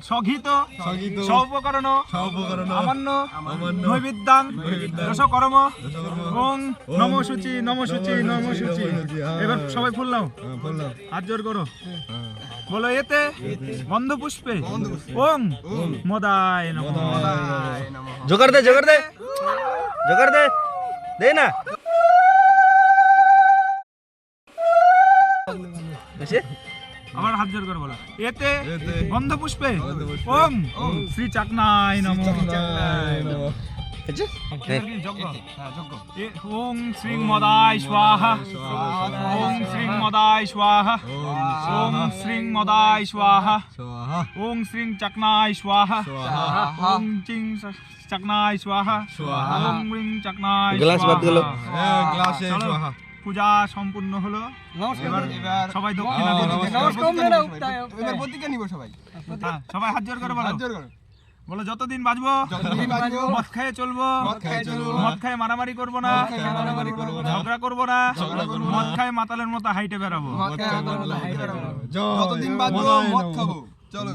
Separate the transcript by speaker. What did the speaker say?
Speaker 1: স্বঘিত সৌপকরণ আমান্য নৈবেদ্যাং দশকর্ম ওং নমো শুচি নমো শুচি নমো শুচি। এবার সবাই ফুললাম, হাত জোর করো, বলো এতে গন্ধ পুষ্পে ওং মদায় নমঃ।
Speaker 2: জোগাড় দে জোগাড় দে জোগাড় দে, দে না
Speaker 1: আবার হাত জোর করে বলো এতে গন্ধ পুষ্পে ওং শ্রী চাকনায় নমঃ। ওং শ্রী মদায় স্বাহা ওং শ্রী মদায় স্বাহা ওং শ্রী মদায় স্বাহা ওং শ্রী চাকনায় স্বাহা ওং চিং চাকনায় স্বাহা ওং রিং চাকনায়
Speaker 2: গ্লাস বাদ গেল,
Speaker 3: গ্লাসে
Speaker 1: চলো,
Speaker 3: স্বাহা।
Speaker 1: পূজা সম্পূর্ণ হলো। এবার সবাই দক্ষিণা
Speaker 3: হ্যাঁ,
Speaker 1: দিতে
Speaker 3: এবার প্রতিজ্ঞা নিব সবাই।
Speaker 1: হ্যাঁ, সবাই হাত জোর করে বলো, বলো যতদিন বাঁচবো মদ খাইয়ে চলবো, মদ খাইয়ে মারামারি করবো না, ঝগড়া করবো না, মদ খাইয়ে মাতালের মতো হাইটে বেড়াবো।
Speaker 3: যতদিন বাঁচবো মদ খাবো। চলো।